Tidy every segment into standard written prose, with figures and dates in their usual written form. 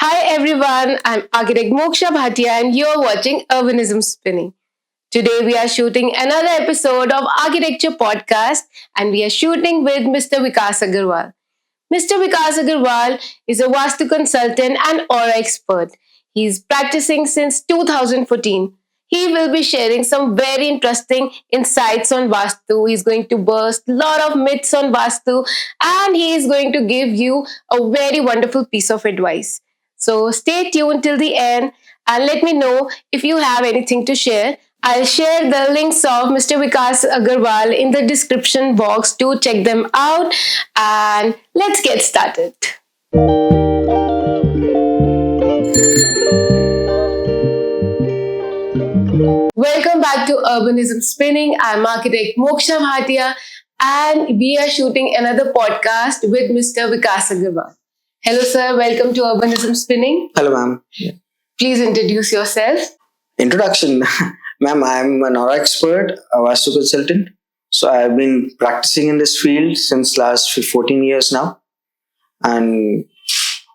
Hi everyone, I'm architect Moksha Bhatia and you're watching Urbanism Spinning. Today we are shooting another episode of Architecture Podcast and we are shooting with Mr. Vikas Agarwal. Mr. Vikas Agarwal is a Vastu consultant and aura expert. He's practicing since 2014. He will be sharing some very interesting insights on Vastu. He's going to burst a lot of myths on Vastu and he is going to give you a very wonderful piece of advice. So stay tuned till the end and let me know if you have anything to share. I'll share the links of Mr. Vikas Agarwal in the description box to check them out. And let's get started. Welcome back to Urbanism Spinning. I'm architect Moksha Bhatia and we are shooting another podcast with Mr. Vikas Agarwal. Hello, sir. Welcome to Urbanism Spinning. Hello, ma'am. Please introduce yourself. Introduction. Ma'am, I'm an aura expert, a Vastu consultant. So I've been practicing in this field since last 14 years now. And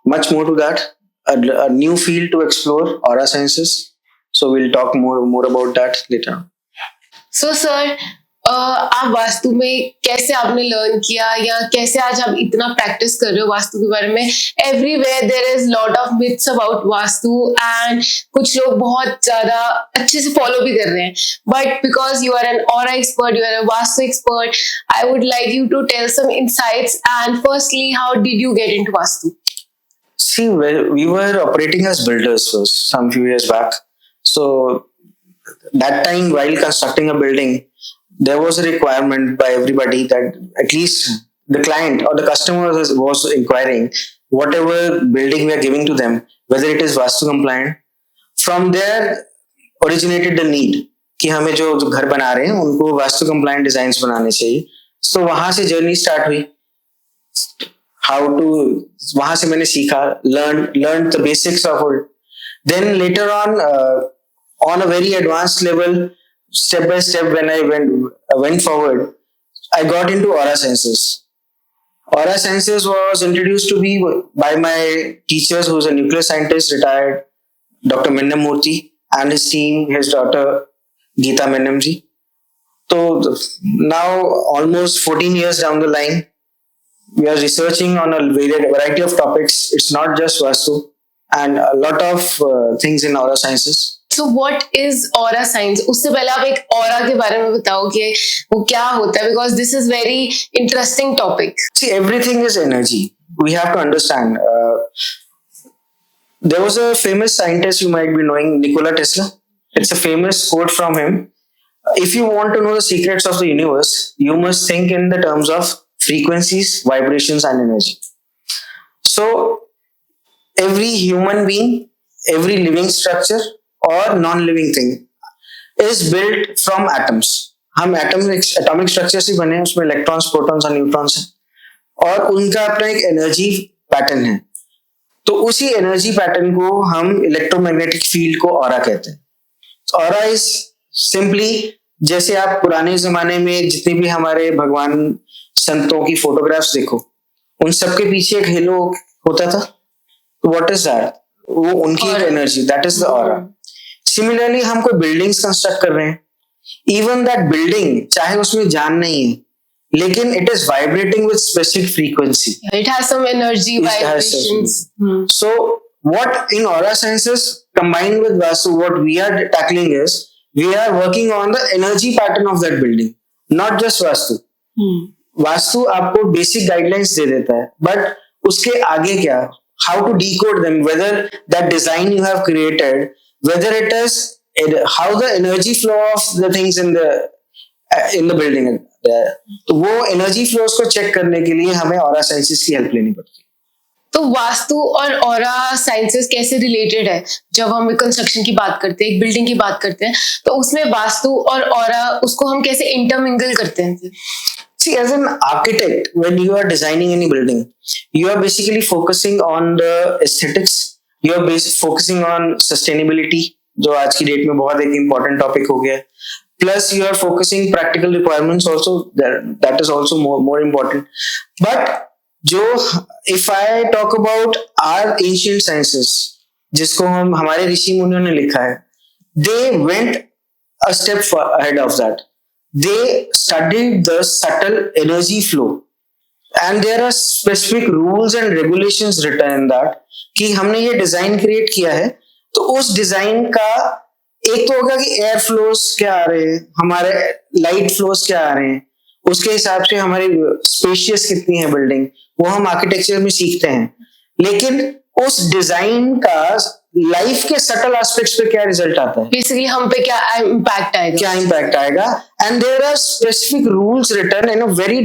much more to that, a new field to explore, aura sciences. So we'll talk more about that later on. So, sir, आप वास्तु में कैसे आपने learn किया या कैसे आज आप इतना प्रैक्टिस कर रहे हो वास्तु के बारे में? Everywhere there is lot of myths about vastu and कुछ लोग बहुत ज्यादा अच्छे से फॉलो भी कर रहे हैं, but because you are an aura expert, you are a vastu expert, I would like you to tell some insights and firstly how did you get into vastu? See, we were operating as builders first, some few years back. So that time, while constructing a building, there was a requirement by everybody that at least the client or the customer was inquiring whatever building we are giving to them, whether it is Vastu compliant. From there originated the need कि हमें जो घर बना रहे हैं उनको vastu compliant designs बनाने चाहिए. So वहां से जर्नी स्टार्ट हुई. वहां से मैंने सीखा, learned the basics of it. Then later on a very advanced level, step by step, when I went forward, I got into aura sciences. Aura sciences was introduced to me by my teachers, who's a nuclear scientist, retired, Dr. Mennam Murthy, and his team, his daughter Geeta Mennam ji. So now, almost 14 years down the line, we are researching on a variety of topics. It's not just Vastu, and a lot of things in aura sciences. So what is aura science? उससे पहले आप एक aura के बारे में बताओ कि वो क्या होता है, because this is very interesting topic. See, everything is energy. We have to understand. There was a famous scientist you might be knowing, Nikola Tesla. It's a famous quote from him. If you want to know the secrets of the universe, you must think in the terms of frequencies, vibrations, and energy. So every human being, every living structure or non-living thing is built from atoms. हम atomic structure से बने हैं, उसमें electrons, protons और neutrons हैं और उनका अपना एक energy pattern है. तो उसी energy pattern को हम electromagnetic field को aura कहते हैं. Aura is simply, जैसे आप पुराने जमाने में जितने भी हमारे भगवान संतों की फोटोग्राफ्स देखो, उन सबके पीछे एक हेलो होता था. What is that? वो उनकी एक energy, that is the aura. Similarly हम कोई बिल्डिंग्स कंस्ट्रक्ट कर रहे हैं, इवन दैट बिल्डिंग चाहे उसमें जान नहीं है, लेकिन it is vibrating with specific frequency. It has some energy vibrations. So what in aura sciences combined with Vastu, what we are tackling is we are working on the energy pattern of that building, not just Vastu. Vastu आपको basic guidelines दे देता है, but उसके आगे क्या, how to decode them, whether that design you have created, whether it is how the energy flow of the things in the building है. तो वो energy flows को चेक करने के लिए हमें ऑरा साइंसेस की हेल्प लेनी पड़ती है. तो वास्तु और ऑरा साइंसेस कैसे रिलेटेड है? जब हम कंस्ट्रक्शन की बात करते हैं, एक बिल्डिंग की बात करते हैं, तो उसमें वास्तु और ऑरा उसको हम कैसे इंटरमिंगल करते हैं? See, as an architect, when you are designing any building, you are basically focusing on the aesthetics. You are focusing on sustainability, जो आज की डेट में बहुत एक important topic हो गया. Plus, you are focusing practical requirements also. That is also more important. But जो if I talk about our ancient sciences, जिसको हम हमारे ऋषि मुनियों ने लिखा है, they went a step ahead of that. They studied the subtle energy flow, and there are specific rules and regulations written in that कि हमने ये डिजाइन क्रिएट किया है, तो उस डिजाइन का एक तो होगा कि एयर फ्लोस क्या आ रहे हैं, हमारे लाइट फ्लोस क्या आ रहे हैं, उसके हिसाब से हमारी स्पेशियस कितनी है बिल्डिंग, वो हम आर्किटेक्चर में सीखते हैं. लेकिन उस डिजाइन का लाइफ के सटल एस्पेक्ट्स पे क्या रिजल्ट आता है, बेसिकली हम पे क्या इम्पैक्ट आएगा, and there are specific rules written in a very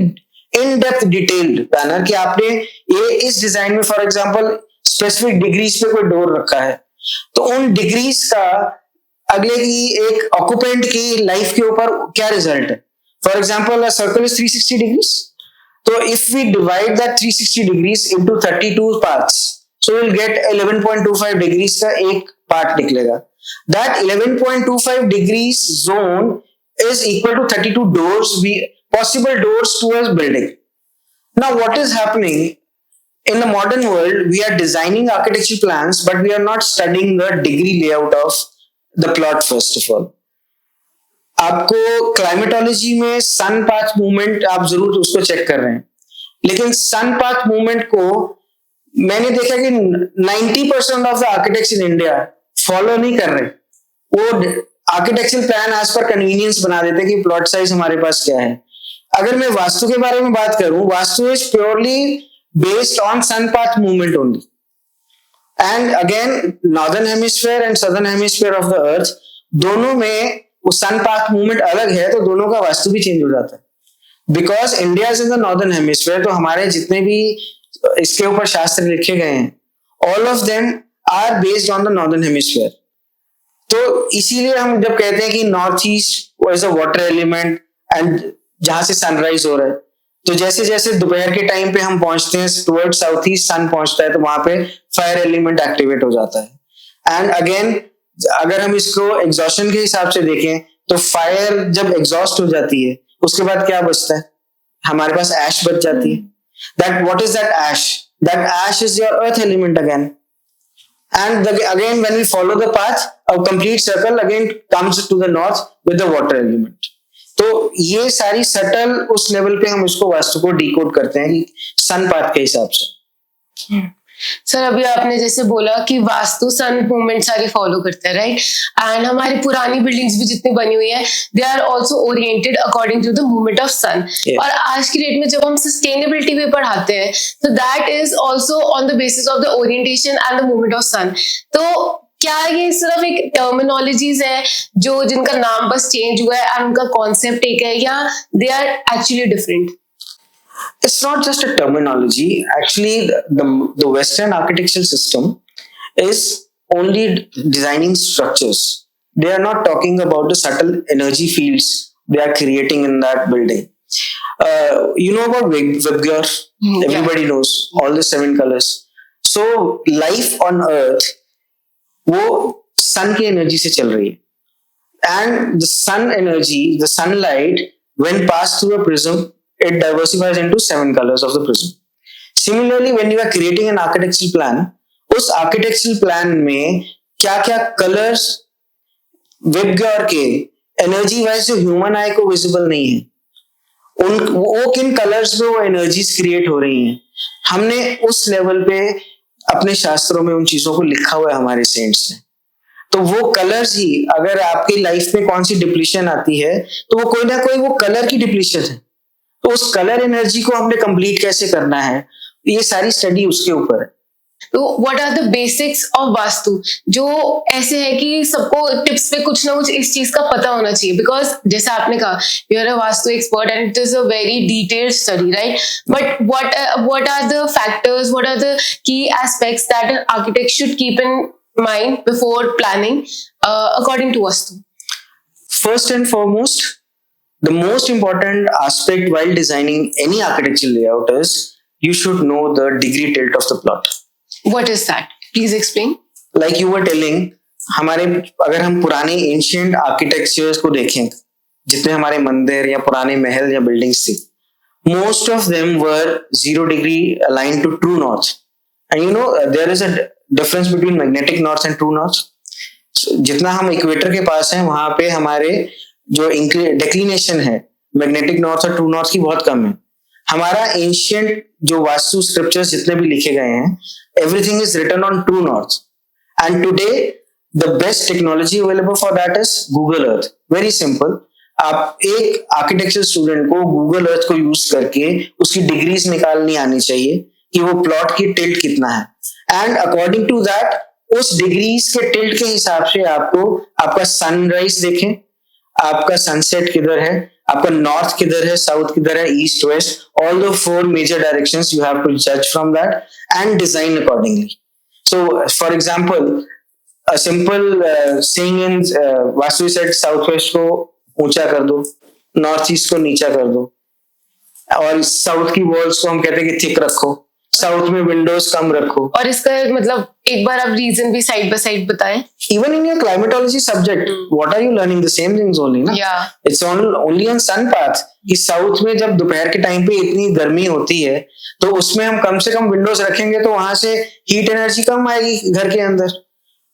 in depth detailed manner कि आपने ये इस डिजाइन में फॉर एग्जांपल स्पेसिफिक डिग्रीज पे कोई डोर रखा है, तो उन डिग्रीज का अगले की एक ऑक्यूपेंट की लाइफ के ऊपर क्या रिजल्ट है. For example a circle is 360 degrees, तो if we divide that 360 degrees into 32 parts, so we'll get 11.25 degrees का एक पार्ट निकलेगा. That 11.25 degrees zone is equal to 32 doors, possible doors to a building. Now what is happening in the modern world? We are designing architecture plans, but we are not studying the degree layout of the plot first of all. आपको climatology में सन path movement आप जरूर उसको check कर रहे हैं, लेकिन सन path movement को मैंने देखा कि 90% of the architects in India follow नहीं कर रहे. वो architectural plan as per convenience बना देते कि प्लॉट साइज हमारे पास क्या है. अगर मैं वास्तु के बारे में बात करूं, vastu is purely based on sun path movement only. And again northern hemisphere and southern hemisphere of the earth, दोनों में वो सन पाथ मूवमेंट अलग है, तो दोनों का वास्तु भी चेंज हो जाता है. Because India is in the northern hemisphere, तो हमारे जितने भी इसके ऊपर शास्त्र लिखे गए हैं, all of them are based on the northern hemisphere. तो इसीलिए हम जब कहते हैं कि north east is a water element and जहां से सनराइज हो रहा है, तो जैसे जैसे दोपहर के टाइम पे हम पहुंचते हैं टुवर्ड साउथ ईस्ट सन पहुंचता है, तो वहां पे फायर एलिमेंट एक्टिवेट हो जाता है. एंड अगेन अगर हम इसको एग्जॉशन के हिसाब से देखें, तो फायर जब एग्जॉस्ट हो जाती है, उसके बाद क्या बचता है, हमारे पास ऐश बच जाती है. That what is that ash? That ash is your earth element again. And again, when we follow the path, a complete circle again comes to the north with the water element. तो ये सारी subtle उस level पे हम इसको वास्तु को decode करते हैं कि सन पाथ के हिसाब से. सर अभी आपने जैसे बोला कि वास्तु सन मूवमेंट सारी फॉलो करते हैं, राइट? एंड हमारी पुरानी बिल्डिंग्स भी जितनी बनी हुई है, they are also oriented according to the movement of sun. और आज की डेट में जब हम सस्टेनेबिलिटी पे पढ़ाते हैं, तो that is also on the basis of the orientation and the movement of sun. तो क्या ये सिर्फ एक टर्मिनोलॉजीज है जो जिनका नाम बस चेंज हुआ है एंड उनका कॉन्सेप्ट एक है, या they are actually different? It's not just a terminology. Actually, the Western architectural system is only designing structures. They are not talking about the subtle energy fields they are creating in that building. You know about Vibgyor? Everybody knows all the 7 colors. So life on Earth, वो sun की energy से चल रही है. And the sun energy, the sunlight, when passed through a prism, it diversifies into 7 colors of the prism. Similarly, when you are creating an architectural plan, उस architectural plan में क्या क्या colors Vibgyor के energy wise जो human eye को visible नहीं है, वो किन colors में वो energies create हो रही हैं, हमने उस level पे अपने शास्त्रों में उन चीजों को लिखा हुआ है हमारे सेंट्स ने. तो वो कलर्स ही अगर आपकी लाइफ में कौन सी डिप्लीशन आती है, तो वो कोई ना कोई वो कलर की डिप्लीशन है. तो उस कलर एनर्जी को हमने कंप्लीट कैसे करना है, ये सारी स्टडी उसके ऊपर है. तो what are the basics of vastu, जो ऐसे है कि सबको टिप्स पे कुछ ना कुछ इस चीज का पता होना चाहिए? बिकॉज जैसे आपने कहा you are a vastu expert and it is a very detailed study, right? But what are the factors, what are the key aspects that an architect should keep in mind before planning according to Vastu? First and foremost, the most important aspect while designing any architectural layout is you should know the degree tilt of the plot. What is that? Please explain. Like you were telling, हमारे अगर हम पुराने ancient architectures को देखें, जितने हमारे मंदिर या पुराने महल या बिल्डिंग्स थी, most of them were 0 degree aligned to true north. And there is a difference between magnetic north and true north. So, जितना हम इक्वेटर के पास हैं वहां पे हमारे जो डिक्लिनेशन है मैग्नेटिक नॉर्थ और ट्रू नॉर्थ की बहुत कम है. हमारा एंशियंट जो वास्तु स्क्रिप्चर्स जितने भी लिखे गए हैं, everything is written on true north. And today the best technology available for that is Google Earth. Very simple. आप एक आर्किटेक्चर स्टूडेंट को गूगल अर्थ को यूज करके उसकी डिग्रीज निकालनी आनी चाहिए कि वो प्लॉट की टिल्ट कितना है. एंड अकॉर्डिंग टू दैट उस डिग्रीज के टिल्ट के हिसाब से आपको आपका सनराइज देखें, आपका सनसेट किधर है, आपका नॉर्थ किधर है, साउथ किधर है, east west, all the 4 major directions you have to जज from that and design accordingly. So for example a simple saying in Vastu set south west को ऊंचा कर दो, नॉर्थ ईस्ट को नीचा कर दो, और साउथ की वॉल्स को हम कहते हैं कि थिक रखो, साउथ में विंडोज कम रखो. और इसका मतलब एक बार आप रीजन भी साइड बाय साइड बताएं. Even in your climatology subject, what are you learning? The same things only, ना? Yeah. It's only on sun path. कि साउथ में जब दोपहर के टाइम पे इतनी गर्मी होती है तो उसमें हम कम से कम विंडोज रखेंगे तो वहां से हीट एनर्जी कम आएगी घर के अंदर.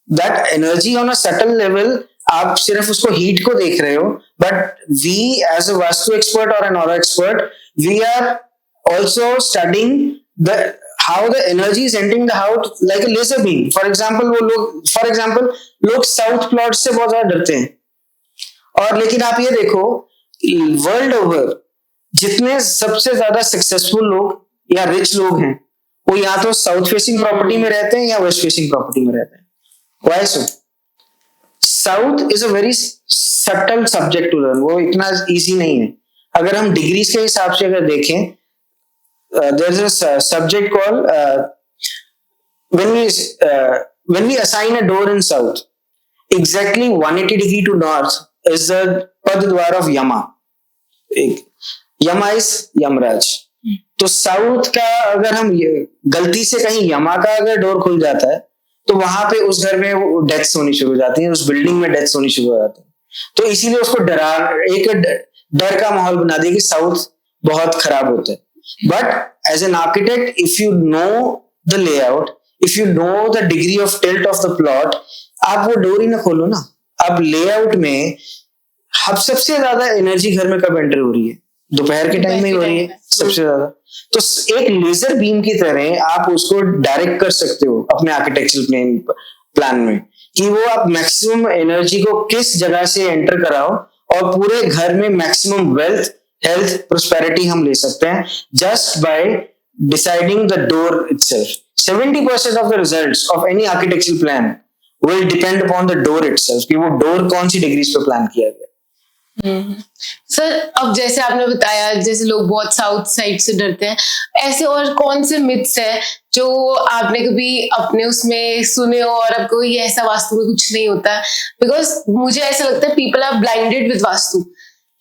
That energy on a subtle level, आप सिर्फ उसको हीट को देख रहे हो, but we as a vastu expert और an aura expert, we are also studying the how the energy is entering the house like a laser beam. For example, लोग साउथ प्लॉट से बहुत ज्यादा डरते हैं. और लेकिन आप ये देखो वर्ल्ड ओवर जितने सबसे ज्यादा सक्सेसफुल लोग या रिच लोग हैं वो या तो साउथ फेसिंग प्रॉपर्टी में रहते हैं या वेस्ट फेसिंग प्रॉपर्टी में रहते हैं. Why so? South is a very subtle subject to learn. वो इतना easy नहीं है. अगर हम डिग्रीज के हिसाब से अगर देखें, there is a subject called when we assign a door in south, exactly 180 degree to north is the padद्वार of Yama. Yama is Yamraj. तो साउथ का अगर हम गलती से कहीं यमा का अगर डोर खुल जाता है तो वहां पे उस घर में डेथ्स होनी शुरू हो जाती है, उस बिल्डिंग में डेथ्स होनी शुरू हो जाती है. तो इसीलिए उसको एक डर का माहौल बना दिया कि साउथ बहुत खराब होता है. But as an architect, if you know the layout, if you know the degree of tilt of the plot, आप वो डोर ही ना खोलो ना. अब लेआउट में अब सबसे ज्यादा एनर्जी घर में कब एंटर हो रही है? दोपहर के टाइम में हो रही है सबसे ज्यादा. तो एक लेजर बीम की तरह आप उसको डायरेक्ट कर सकते हो अपने आर्किटेक्चरल प्लान में कि वो आप मैक्सिमम एनर्जी को किस जगह से एंटर कराओ और पूरे घर में मैक्सिमम वेल्थ, हेल्थ, प्रोस्पेरिटी हम ले सकते हैं just by deciding the door itself. 70% of the results of any architectural plan will depend upon the door itself कि वो डोर कौन सी डिग्रीज पे प्लान किया गया. सर, अब जैसे आपने बताया जैसे लोग बहुत साउथ साइड से डरते हैं, ऐसे और कौन से मिथ्स है जो आपने कभी अपने उसमें सुने हो और आपको ये ऐसा वास्तु में कुछ नहीं होता है? बिकॉज मुझे ऐसा लगता है people are blinded with Vastu,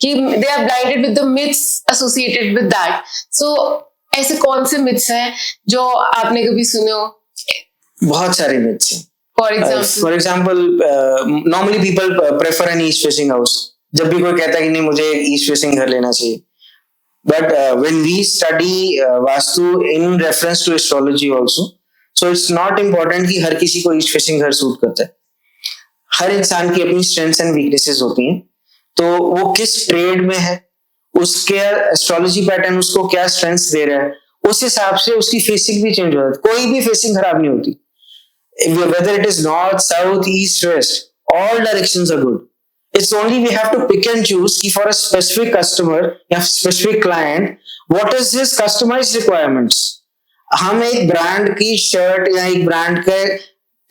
कि they are blinded with the myths associated with that. So ऐसे कौन से मिथ्स हैं जो आपने कभी सुने हो? बहुत सारे मिथ्स हैं. For example normally people prefer an east facing house. जब भी कोई कहता है कि नहीं मुझे ईस्ट फेसिंग घर लेना चाहिए, but when we study vastu in reference to astrology also, so it's not important कि हर किसी को ईस्ट फेसिंग घर सूट करता है. हर इंसान की अपनी स्ट्रेंथ्स एंड वीकनेसेस होती हैं. तो वो किस ट्रेड में है, उसके एस्ट्रोलॉजी पैटर्न उसको क्या स्ट्रेंथ्स दे रहा है, उस हिसाब से उसकी फेसिंग भी चेंज हो जाती है. कोई भी फेसिंग खराब नहीं होती. Whether it is north, south, east, west, all directions are good. It's only we have to pick and choose कि for a specific customer या specific client, what is his customized requirements. हम एक brand की shirt या एक brand के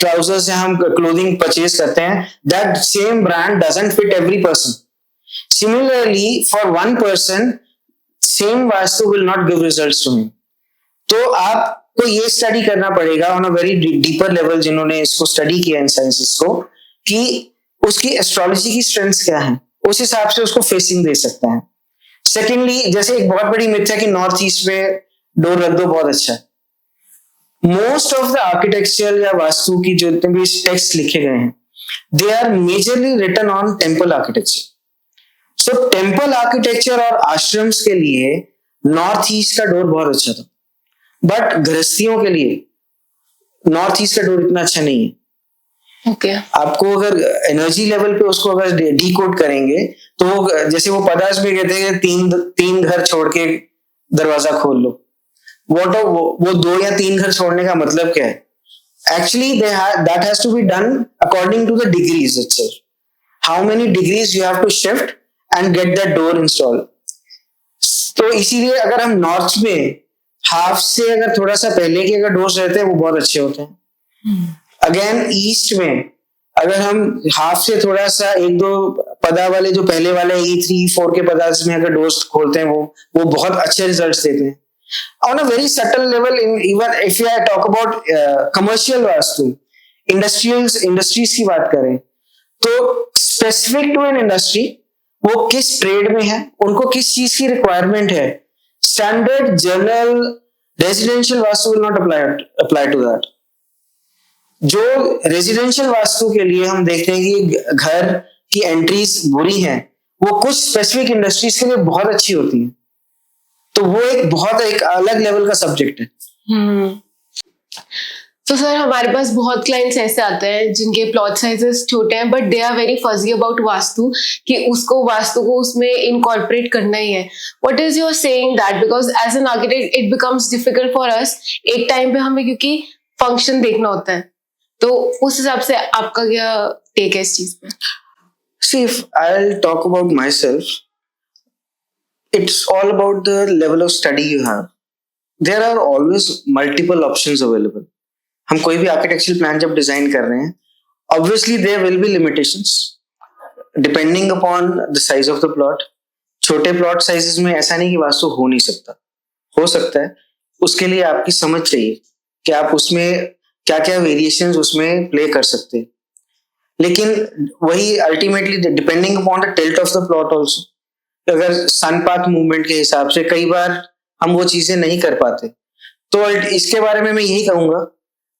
trouser से हम क्लोथिंग परचेज करते हैं, that same brand doesn't fit every person. Similarly, for one person, same vastu will not give results to him. तो आपको ये स्टडी करना पड़ेगा on a very deeper level, जिन्होंने इसको स्टडी किया इन साइंसेस को, कि उसकी एस्ट्रोलॉजी की स्ट्रेंथ्स क्या है, उस हिसाब से उसको फेसिंग दे सकते हैं. सेकेंडली, जैसे एक बहुत बड़ी मिथ है कि नॉर्थ ईस्ट में डोर रख दो बहुत अच्छा है. मोस्ट ऑफ द आर्किटेक्चर या वास्तु की जो जितने भी टेक्स्ट लिखे गए हैं, they are majorly written on temple architecture. So temple architecture और आश्रम्स के लिए नॉर्थ ईस्ट का डोर बहुत अच्छा था, बट गृहस्थियों के लिए नॉर्थ ईस्ट का डोर इतना अच्छा नहीं है। ओके। आपको अगर एनर्जी लेवल पे उसको अगर डी कोड करेंगे तो जैसे वो पदार्थ में कहते हैं तीन तीन घर छोड़ के दरवाजा खोल लो, वो दो या तीन घर छोड़ने का मतलब क्या है? Actually, that has to be done according to the degrees itself. How many degrees you have to shift and get that door installed. तो इसीलिए अगर हम नॉर्थ में हाफ से अगर थोड़ा सा पहले के अगर डोर्स रहते हैं वो बहुत अच्छे होते हैं। अगेन ईस्ट में अगर हम हाफ से थोड़ा सा एक दो पदा वाले जो पहले वाले E3 E4 के पदा में अगर डोर्स खोलते हैं वो बहुत अच्छे रिजल्ट्स देते हैं। On a very subtle level, even if I talk about commercial vastu, industries की बात करें तो specific to an industry वो किस ट्रेड में है, उनको किस चीज की रिक्वायरमेंट है, standard general residential vastu will not apply to that. जो रेजिडेंशियल वास्तु के लिए हम देखते हैं कि घर की एंट्रीज बुरी हैं, वो कुछ स्पेसिफिक इंडस्ट्रीज के लिए बहुत अच्छी होती हैं, तो वो एक अलग लेवल का सब्जेक्ट है। तो सर हमारे पास बहुत क्लाइंट्स ऐसे आते हैं जिनके प्लॉट साइजेस छोटे हैं but they are very fuzzy about vastu कि वास्तु को उसमें इनकॉर्पोरेट करना ही है। What is your saying that, because as an architect it becomes difficult for us एक टाइम पे हमें क्योंकि फंक्शन देखना होता है, तो उस हिसाब से आपका क्या टेक है इस चीज पे? See, if I'll talk about myself, it's all about the level of study you have. There are always multiple options available. हम कोई भी आर्किटेक्चरल प्लान जब डिजाइन कर रहे हैं, obviously there will be limitations depending upon the size of the plot. छोटे plot sizes में ऐसा नहीं कि वास्तु हो नहीं सकता, हो सकता है। उसके लिए आपकी समझ चाहिए कि आप उसमें क्या क्या वेरिएशंस उसमें प्ले कर सकते हैं। लेकिन वही ultimately depending upon the tilt of the plot also, अगर सनपाथ मूवमेंट के हिसाब से कई बार हम वो चीजें नहीं कर पाते, तो इसके बारे में मैं यही कहूंगा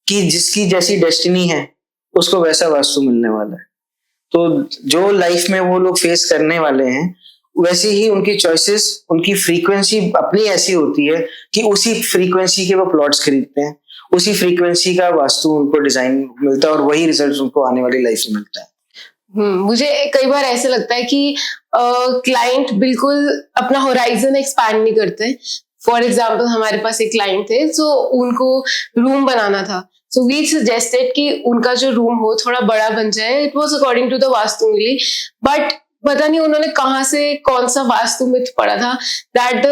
कि जिसकी जैसी डेस्टिनी है उसको वैसा वास्तु मिलने वाला है। तो जो लाइफ में वो लोग फेस करने वाले हैं वैसे ही उनकी चॉइसेस, उनकी फ्रीक्वेंसी अपनी ऐसी होती है कि उसी फ्रीक्वेंसी के वो प्लॉट्स खरीदते हैं, उसी फ्रीक्वेंसी का वास्तु उनको डिजाइन मिलता है और वही रिजल्ट उनको आने वाली लाइफ में मिलता है। मुझे कई बार ऐसे लगता है कि क्लाइंट बिल्कुल अपना होराइजन एक्सपैंड नहीं करते। फॉर एग्जाम्पल हमारे पास एक क्लाइंट थे, तो उनको रूम बनाना था, सो वी सजेस्टेड कि उनका जो रूम हो थोड़ा बड़ा बन जाए। It was according to the vastu only, but पता नहीं उन्होंने कहाँ से कौन सा वास्तु मिथ पढ़ा था दैट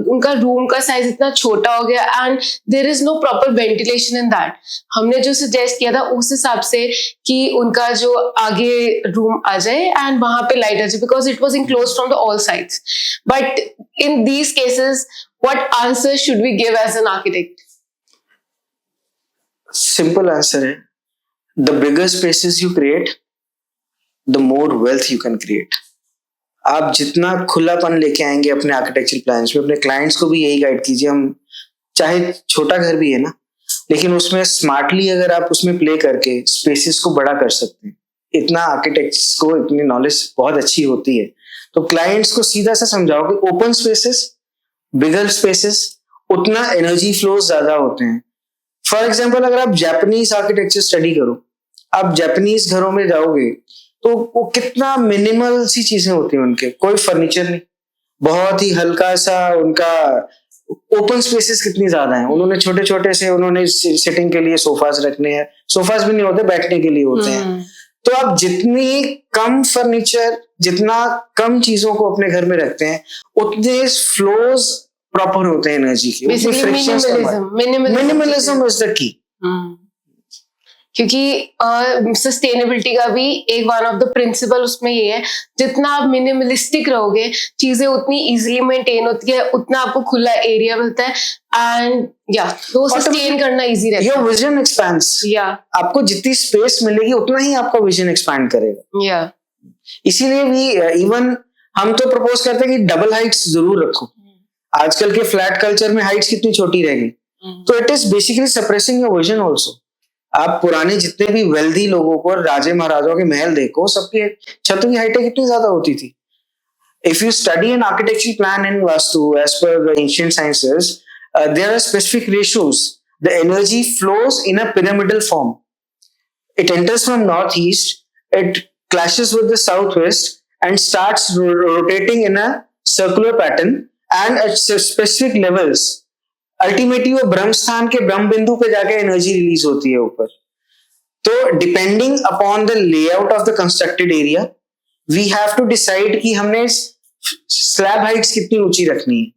उनका रूम का साइज इतना छोटा हो गया and there is no proper ventilation in that. हमने जो सजेस्ट किया था उस हिसाब से कि उनका जो आगे रूम आ जाए एंड वहां पे लाइट आ जाए, because it was enclose from the all sides. But in these cases what answer should we give as an architect? Simple answer है, the bigger spaces you create the more wealth you can create. आप जितना खुलापन लेके आएंगे अपने architectural plans में, अपने clients को भी यही गाइड कीजिए। हम चाहे छोटा घर भी है ना, लेकिन उसमें स्मार्टली अगर आप उसमें प्ले करके स्पेसेस को बड़ा कर सकते हैं, इतना आर्किटेक्ट्स को इतनी नॉलेज बहुत अच्छी होती है। तो क्लाइंट्स को सीधा सा समझाओ कि ओपन स्पेसेस, बिगर स्पेसेस, उतना एनर्जी फ्लो ज्यादा होते हैं। फॉर एग्जाम्पल अगर आप जापानीज आर्किटेक्चर स्टडी करो, आप जापानीज घरों में जाओगे तो वो कितना मिनिमल सी चीजें होती हैं उनके, कोई फर्नीचर नहीं, बहुत ही हल्का सा उनका। ओपन स्पेसेस कितनी ज्यादा हैं, उन्होंने छोटे छोटे से उन्होंने सिटिंग के लिए सोफास रखने हैं, सोफास भी नहीं होते, बैठने के लिए होते हैं। तो आप जितनी कम फर्नीचर, जितना कम चीजों को अपने घर में रखते हैं, उतने फ्लोज प्रॉपर होते हैं एनर्जी के। मिनिमलिज्म इज द की, क्योंकि सस्टेनेबिलिटी का भी एक वन ऑफ द प्रिंसिपल उसमें ये है, जितना आप मिनिमलिस्टिक रहोगे चीजें उतनी इजीली मेंटेन होती है, उतना आपको खुला एरिया मिलता है एंड वो सस्टेन करना इजी रहता है। योर विजन एक्सपैंड्स, आपको जितनी स्पेस मिलेगी उतना ही आपका विजन एक्सपैंड करेगा। इसीलिए भी इवन हम तो प्रपोज करते हैं कि डबल हाइट्स जरूर रखो। आजकल के फ्लैट कल्चर में हाइट्स कितनी छोटी रह गई, तो it is basically suppressing your vision also. आप पुराने जितने भी वेल्दी लोगों को, राजे महाराजाओं के महल देखो, सबकी छतों की हाइटें कितनी ज्यादा होती थी। If you study an architectural plan in Vastu, as per the ancient sciences, there are specific ratios. The energy flows in a pyramidal form. It enters from northeast, it clashes with the southwest, and starts rotating in a circular pattern and at specific levels. Ultimately वो ब्रह्म स्थान के ब्रह्म बिंदु पे जाके energy release होती है ऊपर. तो depending upon the layout of the constructed area we have to decide कि हमने स्लैब हाइट्स कितनी ऊंची रखनी है,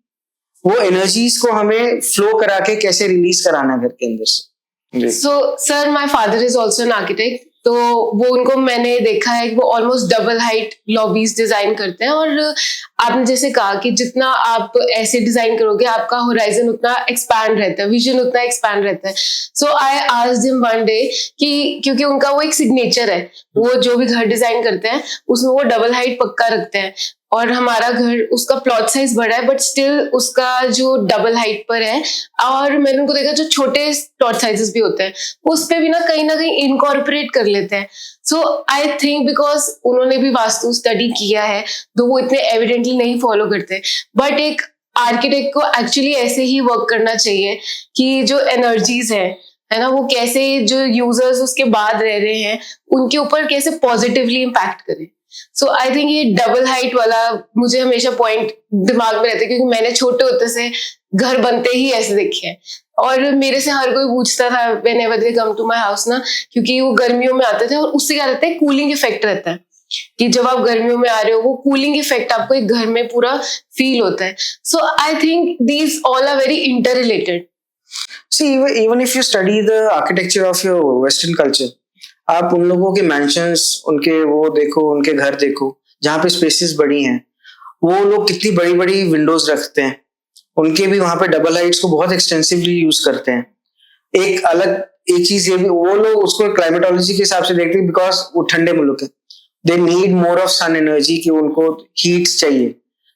वो एनर्जीज को हमें फ्लो करा के कैसे रिलीज कराना है घर के अंदर से. So, sir, my father is also an architect. तो वो उनको मैंने देखा है कि वो almost double height lobbies design करते हैं, और आपने जैसे कहा कि जितना आप ऐसे डिजाइन करोगे आपका होराइजन उतना एक्सपैंड रहता है, विजन उतना एक्सपैंड रहता है. So I asked him one day कि क्योंकि उनका वो एक सिग्नेचर है, वो जो भी घर डिजाइन करते हैं उसमें वो डबल हाइट पक्का रखते हैं, और हमारा घर उसका प्लॉट साइज बड़ा है बट स्टिल उसका जो डबल हाइट पर है. और मैंने उनको देखा जो छोटे प्लॉट साइजेस भी होते हैं उस पे भी ना कहीं इनकॉर्पोरेट कर लेते हैं. सो आई थिंक बिकॉज उन्होंने भी वास्तु स्टडी किया है तो वो इतने एविडेंटली नहीं फॉलो करते, बट एक आर्किटेक्ट को एक्चुअली ऐसे ही वर्क करना चाहिए कि जो एनर्जीज है ना, वो कैसे जो यूजर्स उसके बाद रह रहे हैं उनके ऊपर कैसे पॉजिटिवली इम्पैक्ट करें. सो आई थिंक ये डबल हाइट वाला मुझे हमेशा पॉइंट दिमाग में रहता है, क्योंकि मैंने छोटे होते से घर बनते ही ऐसे देखे हैं, और मेरे से हर कोई पूछता था whenever they come to my house ना, क्योंकि वो गर्मियों में आते थे और उससे क्या रहता है कूलिंग इफेक्ट रहता है कि जब आप गर्मियों में आ रहे हो वो कूलिंग इफेक्ट आपको एक घर में पूरा फील होता है. So I think these all are very interrelated. See, even if you study the architecture of your Western culture, आप उन लोगों के मैंशंस, उनके वो देखो, उनके घर देखो जहाँ पे स्पेसेस बड़ी हैं, वो लोग कितनी बड़ी बड़ी विंडोज रखते हैं, उनके भी वहाँ पे डबल हाइट्स को बहुत एक्सटेंसिवली यूज करते हैं. एक चीज ये भी, वो लोग उसको क्लाइमेटोलॉजी के हिसाब से देखते हैं, बिकॉज वो ठंडे मुल्क है, they need more of sun energy, कि उनको हीट चाहिए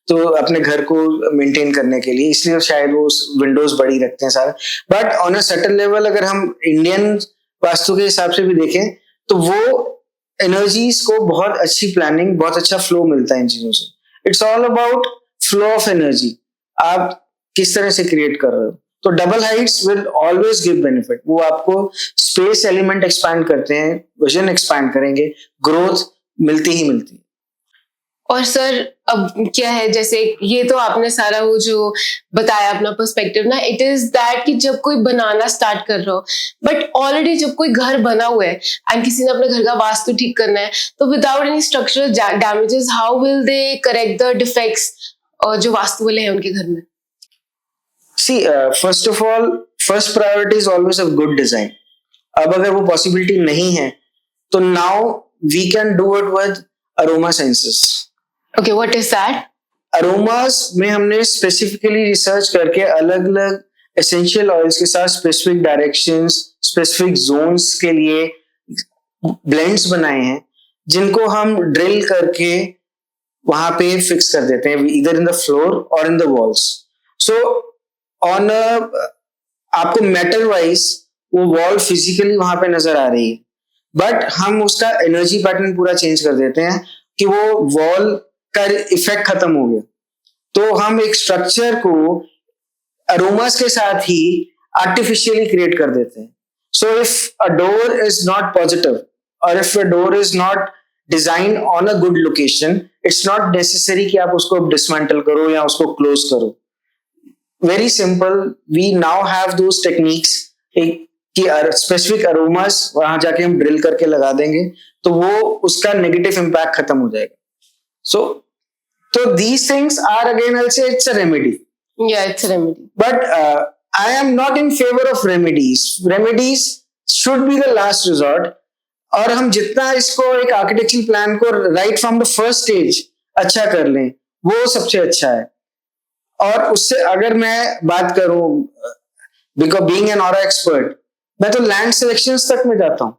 तो अपने घर को मेंटेन करने के लिए, इसलिए शायद वो विंडोज बड़ी रखते हैं सारा. But on a certain level अगर हम इंडियन वास्तु के हिसाब से भी देखें तो वो एनर्जीज को बहुत अच्छी प्लानिंग, बहुत अच्छा फ्लो मिलता है इन चीजों से. It's all about flow of energy, आप किस तरह से क्रिएट कर रहे हो. तो double Heights will always give benefit. वो आपको स्पेस एलिमेंट एक्सपैंड करते हैं, विजन एक्सपैंड करेंगे, ग्रोथ मिलती ही मिलती है. और सर अब क्या है, जैसे ये तो आपने सारा वो जो बताया अपना पर्सपेक्टिव ना, इट इज दैट कि जब कोई बनाना स्टार्ट कर रहा हो, बट ऑलरेडी जब कोई घर बना हुआ है एंड किसी ने अपने घर का वास्तु ठीक करना है, तो without any structural damages how will they correct the defects जो वास्तु वाले हैं उनके घर में. See, first of all, first priority is always a good design. अब अगर वो possibility नहीं है तो now we can do it with aroma sciences. Okay, what is that? Aromas में हमने specifically research करके अलग अलग essential oils के साथ specific directions, specific zones के लिए blends बनाए हैं, जिनको हम drill करके वहां पे fix कर देते हैं, either in the floor or in the walls. So on आपको metal wise वो wall physically वहां पे नजर आ रही है, बट हम उसका एनर्जी पैटर्न पूरा चेंज कर देते हैं कि वो वॉल का इफेक्ट खत्म हो गया. तो हम एक स्ट्रक्चर को अरोमास के साथ ही आर्टिफिशियली क्रिएट कर देते हैं. So if a door is not positive और if a door is not design on a good location, it's not necessary कि आप उसको डिसमेंटल करो या उसको क्लोज करो. Very simple, we now have those techniques कि स्पेसिफिक अरोमास वहां जाके हम ड्रिल करके लगा देंगे तो वो उसका नेगेटिव इम्पैक्ट खत्म हो जाएगा. सो तो these things are again I say it's a remedy. या it's a remedy, but I am not in favour of remedies. Remedies should be the last resort. और हम जितना इसको एक आर्किटेक्चरल प्लान को right from the first stage अच्छा कर लें वो सबसे अच्छा है. और उससे अगर मैं बात करूं, because being an aura expert, मैं तो लैंड सिलेक्शंस तक में जाता हूं.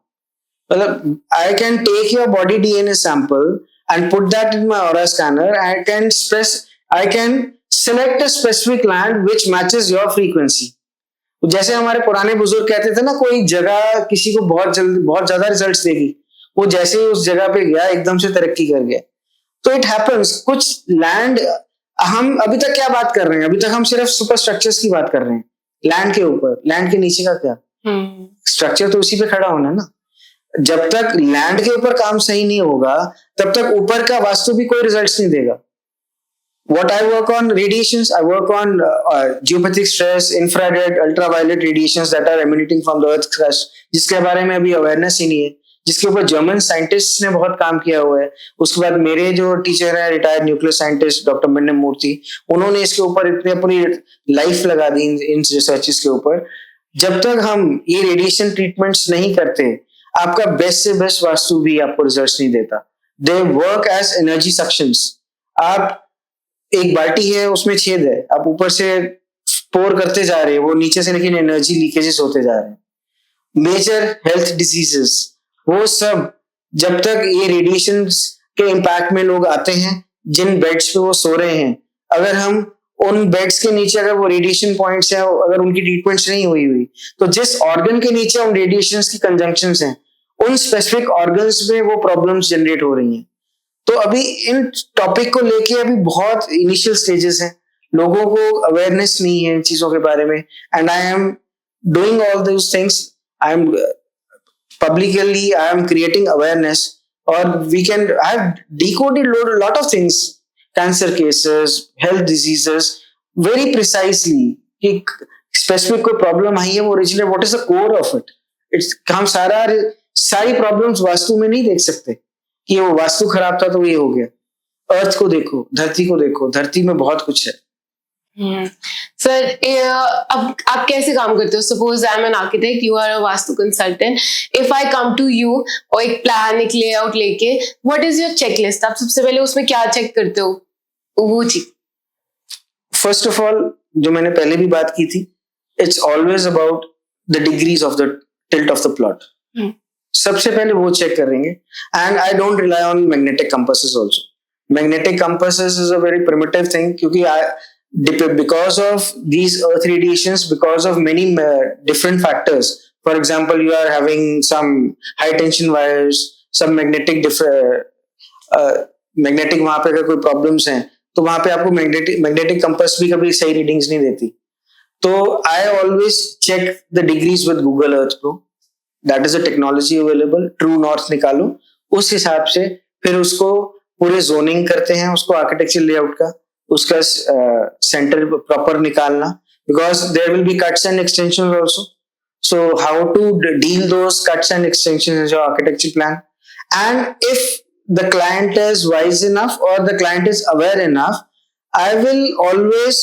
मतलब I can take your body DNA sample and put that in my aura scanner. I can select a specific land which matches your frequency. जैसे हमारे पुराने बुजुर्ग कहते थे ना, कोई जगह किसी को बहुत ज्यादा रिजल्ट्स देगी, वो जैसे ही उस जगह पे गया एकदम से तरक्की कर गया. तो इट हैपेंस कुछ लैंड, हम अभी तक क्या बात कर रहे हैं, अभी तक हम सिर्फ सुपर स्ट्रक्चर्स की बात कर रहे हैं, लैंड के ऊपर, लैंड के नीचे का क्या स्ट्रक्चर, तो उसी पे खड़ा होना ना। जब तक लैंड के ऊपर काम सही नहीं होगा तब तक ऊपर का वास्तु भी कोई रिजल्ट्स नहीं देगा। What I work on radiations, I work on geopathic stress, infrared, ultraviolet radiations that are emanating from the Earth's crust, जिसके बारे में अभी अवेयरनेस ही नहीं है, जिसके ऊपर जर्मन साइंटिस्ट ने बहुत काम किया हुआ है। उसके बाद मेरे जो टीचर है रिटायर्ड न्यूक्लियर साइंटिस्ट डॉक्टर मन्ने मूर्ति, उन्होंने इसके ऊपर इतनी अपनी लाइफ लगा दी इन रिसर्चेस के ऊपर। जब तक हम ये रेडिएशन ट्रीटमेंट्स नहीं करते, आपका बेस्ट से बेस्ट वास्तु भी आपको रिजल्ट्स नहीं देता। They work as energy suctions. आप एक बाल्टी है, उसमें छेद है, आप ऊपर से पोर करते जा रहे हैं, वो नीचे से लेकिन एनर्जी लीकेजेस होते जा रहे हैं। मेजर हेल्थ डिजीजेस, वो सब जब तक ये रेडिएशन के इम्पैक्ट में लोग आते हैं, जिन बेड्स पे वो सो रहे हैं, अगर हम उन बेड्स के नीचे अगर वो रेडिएशन पॉइंट्स हैं, अगर उनकी ट्रीटमेंट्स नहीं हुई तो जिस ऑर्गन के नीचे उन रेडिएशन की कंजंक्शंस हैं, उन स्पेसिफिक ऑर्गन्स में वो प्रॉब्लम्स जनरेट हो रही हैं। तो अभी इन टॉपिक को लेके अभी बहुत इनिशियल स्टेजेस हैं, लोगों को अवेयरनेस नहीं है इन चीजों के बारे में, and I am doing all those things. I am publicly, I am creating awareness, or we can, I have decoded lot of things, cancer cases, health diseases very precisely, कि specific कोई problem आई है, वो originally what is the core of it, it's, हम सारी problems vastu में नहीं देख सकते कि वो वास्तु खराब था तो ये हो गया। अर्थ को देखो, धरती को देखो, धरती में बहुत कुछ है। सर, अब आप कैसे काम करते हो? Suppose I am an architect, you are a vastu consultant, if I come to you और एक प्लान, एक लेआउट लेके, व्हाट इज योर चेकलिस्ट? आप सबसे पहले उसमें क्या चेक करते हो? वो चीज फर्स्ट ऑफ ऑल जो मैंने पहले भी बात की थी, it's always about the degrees of the tilt of the plot. सबसे पहले वो चेक करेंगे, and I don't rely on magnetic compasses also. Magnetic compasses is a very primitive thing, क्योंकि because of these earth radiations, because of many different factors, for example, you are having some high tension wires, some magnetic magnetic वहां पे अगर कोई problems हैं तो वहां पे आपको magnetic compass भी कभी सही readings नहीं देती। तो I always check the degrees with Google Earth Pro, that is a technology available, True North निकालो, उस हिसाब से फिर उसको पूरे zoning करते हैं, उसको architecture layout का, उसका सेंटर प्रॉपर निकालना, because there will be cuts and extensions also, so how to deal those cuts and extensions in your architecture plan. And if the client is wise enough और the client is aware enough, I will always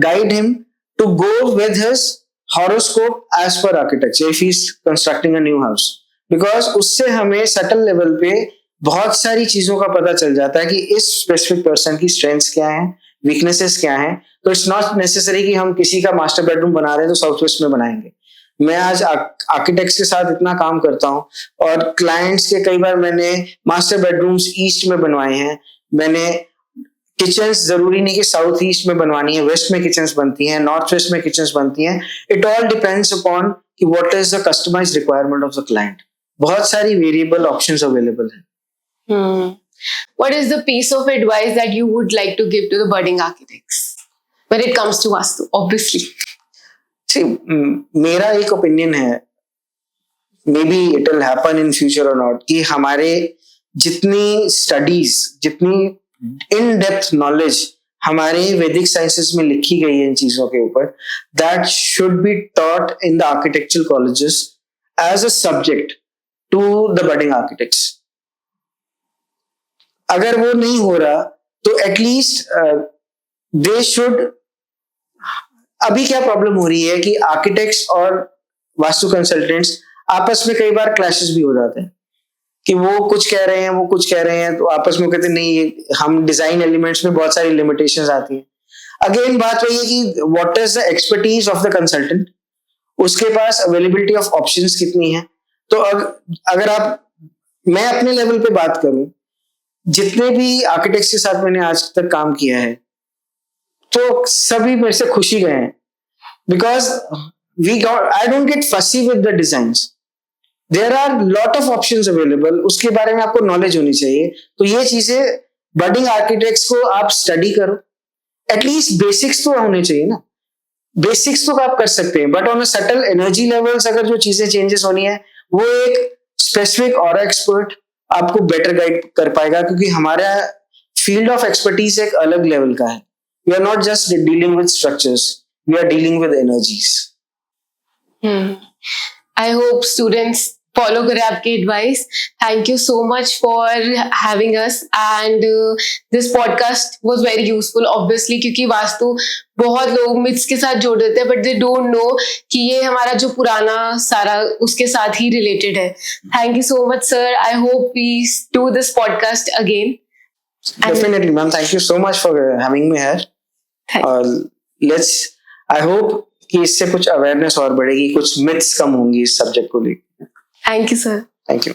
guide him to go with his horoscope as per architecture if he is constructing a new house, because उससे हमें subtle level पे बहुत सारी चीजों का पता चल जाता है कि इस स्पेसिफिक पर्सन की स्ट्रेंथ्स क्या है, वीकनेसेस क्या हैं। तो इट्स नॉट नेसेसरी कि हम किसी का मास्टर बेडरूम बना रहे हैं तो साउथ वेस्ट में बनाएंगे। मैं आज आर्किटेक्ट्स के साथ इतना काम करता हूं, और क्लाइंट्स के कई बार मैंने मास्टर बेडरूम्स ईस्ट में बनवाए हैं, मैंने किचन्स जरूरी नहीं कि साउथ ईस्ट में बनवानी है, वेस्ट में किचन्स बनती हैं, नॉर्थ वेस्ट में किचन्स बनती हैं। इट ऑल डिपेंड्स अपॉन कि what is the customised requirement of the client. बहुत सारी वेरिएबल ऑप्शंस अवेलेबल हैं। What is the piece of advice that you would like to give to the budding architects when it comes to Vastu, obviously? See, मेरा एक opinion है, may be it will happen in future और not, कि हमारे जितनी studies, जितनी in depth knowledge हमारे वैदिक साइंसेस में लिखी गई है इन चीजों के ऊपर, that should be taught in the architectural colleges as a subject to the budding architects. अगर वो नहीं हो रहा तो एटलीस्ट दे शुड। अभी क्या प्रॉब्लम हो रही है कि आर्किटेक्ट्स और वास्तु कंसल्टेंट्स आपस में कई बार क्लैशेस भी हो जाते हैं, कि वो कुछ कह रहे हैं, वो कुछ कह रहे हैं, तो आपस में कहते नहीं, हम डिजाइन एलिमेंट्स में बहुत सारी लिमिटेशंस आती हैं। अगेन बात वही है कि what is the expertise of the consultant, उसके पास अवेलेबिलिटी ऑफ ऑप्शंस कितनी है। तो अगर मैं अपने लेवल पे बात करूं, जितने भी आर्किटेक्ट्स के साथ मैंने आज तक काम किया है, तो सभी मेरे से खुशी गए हैं, because I don't get fussy with the designs. There are lot of options available, उसके बारे में आपको नॉलेज होनी चाहिए। तो ये चीजें बडिंग आर्किटेक्ट्स को आप स्टडी करो, एटलीस्ट बेसिक्स तो होने चाहिए ना, बेसिक्स तो आप कर सकते हैं, but on a subtle energy levels अगर जो चीजें चेंजेस होनी है, वो एक स्पेसिफिक और एक्सपर्ट आपको बेटर गाइड कर पाएगा, क्योंकि हमारा फील्ड ऑफ एक्सपर्टीज एक अलग लेवल का है. We are not just dealing with structures, we are dealing with energies. I hope students follow करें आपकी advice. Thank you so much for having us, and this podcast was very useful obviously, क्योंकि वास्तु बहुत लोग myths के साथ जोड़ देते हैं, but they don't know कि ये हमारा जो पुराना सारा उसके साथ ही related है. Thank you so much sir. I hope we do this podcast again. Definitely ma'am, thank you so much for having me here. I hope कि इससे कुछ अवेयरनेस और बढ़ेगी, कुछ मिथ्स कम होंगी इस सब्जेक्ट को लेकर. Thank you sir. Thank you.